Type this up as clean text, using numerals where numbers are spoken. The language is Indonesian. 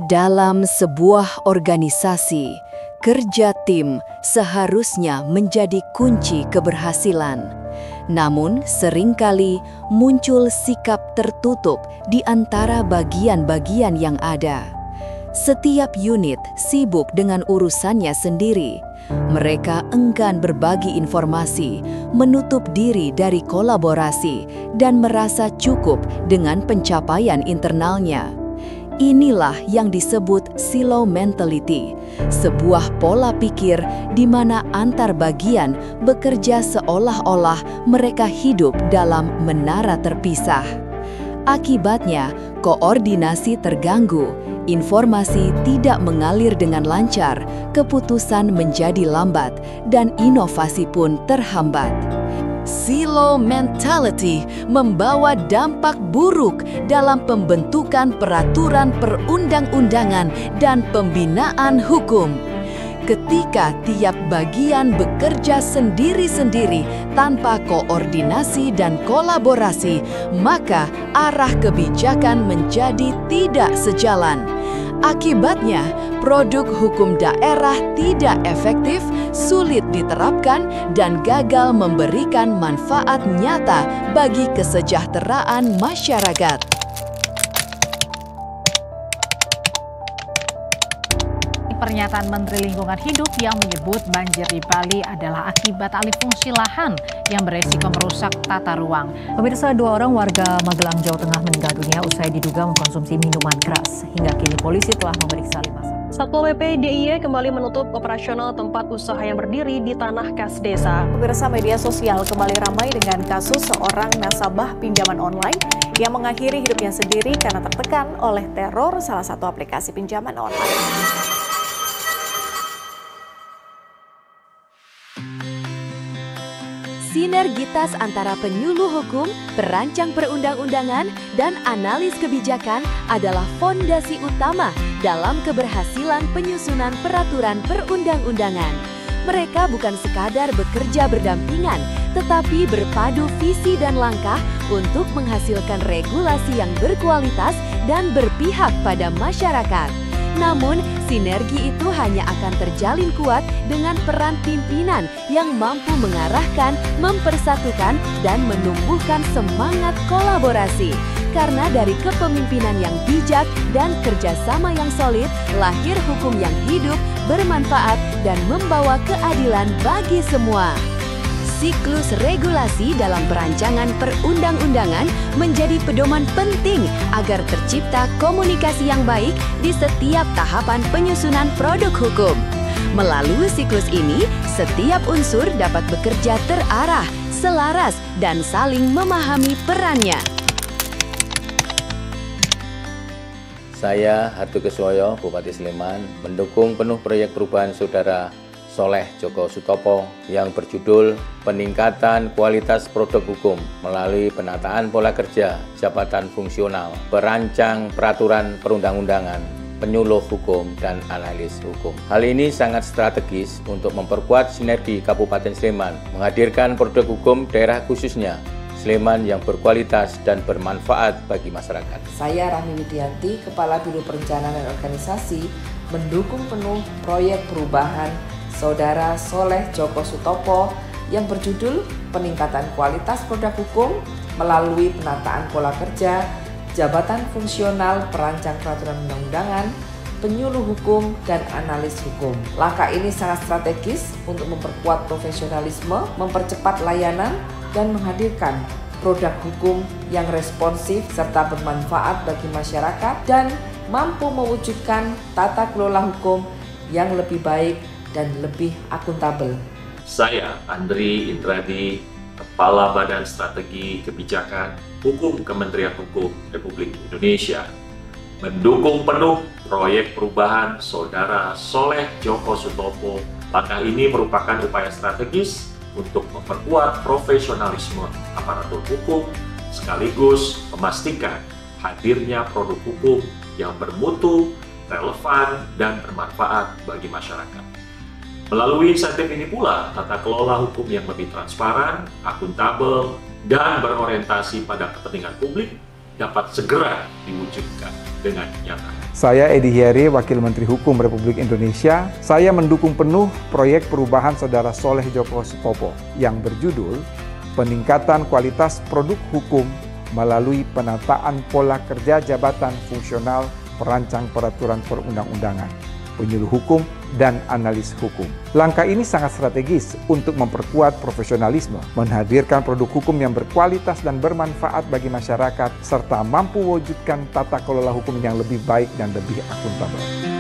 Dalam sebuah organisasi, kerja tim seharusnya menjadi kunci keberhasilan. Namun, seringkali muncul sikap tertutup di antara bagian-bagian yang ada. Setiap unit sibuk dengan urusannya sendiri. Mereka enggan berbagi informasi, menutup diri dari kolaborasi, dan merasa cukup dengan pencapaian internalnya. Inilah yang disebut silo mentality, sebuah pola pikir di mana antar bagian bekerja seolah-olah mereka hidup dalam menara terpisah. Akibatnya, koordinasi terganggu, informasi tidak mengalir dengan lancar, keputusan menjadi lambat, dan inovasi pun terhambat. Silo mentality membawa dampak buruk dalam pembentukan peraturan perundang-undangan dan pembinaan hukum. Ketika tiap bagian bekerja sendiri-sendiri tanpa koordinasi dan kolaborasi, maka arah kebijakan menjadi tidak sejalan. Akibatnya, produk hukum daerah tidak efektif, sulit diterapkan, dan gagal memberikan manfaat nyata bagi kesejahteraan masyarakat. Pernyataan Menteri Lingkungan Hidup yang menyebut banjir di Bali adalah akibat alih fungsi lahan yang beresiko merusak tata ruang. Pemirsa, 2 orang warga Magelang, Jawa Tengah meninggal dunia usai diduga mengkonsumsi minuman keras. Hingga kini polisi telah memeriksa 5 saksi. Satpol PP DIY kembali menutup operasional tempat usaha yang berdiri di tanah kas desa. Pemirsa, media sosial kembali ramai dengan kasus seorang nasabah pinjaman online yang mengakhiri hidupnya sendiri karena tertekan oleh teror salah satu aplikasi pinjaman online. Sinergitas antara penyuluh hukum, perancang perundang-undangan, dan analis kebijakan adalah fondasi utama dalam keberhasilan penyusunan peraturan perundang-undangan. Mereka bukan sekadar bekerja berdampingan, tetapi berpadu visi dan langkah untuk menghasilkan regulasi yang berkualitas dan berpihak pada masyarakat. Namun, sinergi itu hanya akan terjalin kuat dengan peran pimpinan yang mampu mengarahkan, mempersatukan, dan menumbuhkan semangat kolaborasi. Karena dari kepemimpinan yang bijak dan kerjasama yang solid, lahir hukum yang hidup, bermanfaat, dan membawa keadilan bagi semua. Siklus regulasi dalam perancangan perundang-undangan menjadi pedoman penting agar tercipta komunikasi yang baik di setiap tahapan penyusunan produk hukum. Melalui siklus ini, setiap unsur dapat bekerja terarah, selaras, dan saling memahami perannya. Saya, Hartu Keswoyo, Bupati Sleman, mendukung penuh proyek perubahan Saudara Soleh Joko Sutopo yang berjudul Peningkatan Kualitas Produk Hukum melalui penataan pola kerja jabatan fungsional, perancang peraturan perundang-undangan, penyuluh hukum, dan analis hukum. Hal ini sangat strategis untuk memperkuat sinergi Kabupaten Sleman, menghadirkan produk hukum daerah khususnya Sleman yang berkualitas dan bermanfaat bagi masyarakat. Saya Rahmi Widianti, Kepala Biro Perencanaan dan Organisasi, mendukung penuh proyek perubahan Saudara Soleh Joko Sutopo yang berjudul Peningkatan Kualitas Produk Hukum melalui penataan pola kerja, jabatan fungsional perancang peraturan undang-undangan, penyuluh hukum, dan analis hukum. Langkah ini sangat strategis untuk memperkuat profesionalisme, mempercepat layanan, dan menghadirkan produk hukum yang responsif serta bermanfaat bagi masyarakat dan mampu mewujudkan tata kelola hukum yang lebih baik dan lebih akuntabel. Saya Andri Indradi, Kepala Badan Strategi Kebijakan Hukum Kementerian Hukum Republik Indonesia, mendukung penuh proyek perubahan Saudara Soleh Joko Sutopo. Langkah ini merupakan upaya strategis untuk memperkuat profesionalisme aparatur hukum sekaligus memastikan hadirnya produk hukum yang bermutu, relevan, dan bermanfaat bagi masyarakat. Melalui insentif ini pula, tata kelola hukum yang lebih transparan, akuntabel, dan berorientasi pada kepentingan publik dapat segera diwujudkan dengan nyata. Saya Edi Hiere, Wakil Menteri Hukum Republik Indonesia. Saya mendukung penuh proyek perubahan Saudara Soleh Djoko Sutopo yang berjudul Peningkatan Kualitas Produk Hukum melalui penataan pola kerja jabatan fungsional perancang peraturan perundang-undangan, penyuluh hukum, dan analis hukum. Langkah ini sangat strategis untuk memperkuat profesionalisme, menghadirkan produk hukum yang berkualitas dan bermanfaat bagi masyarakat, serta mampu mewujudkan tata kelola hukum yang lebih baik dan lebih akuntabel.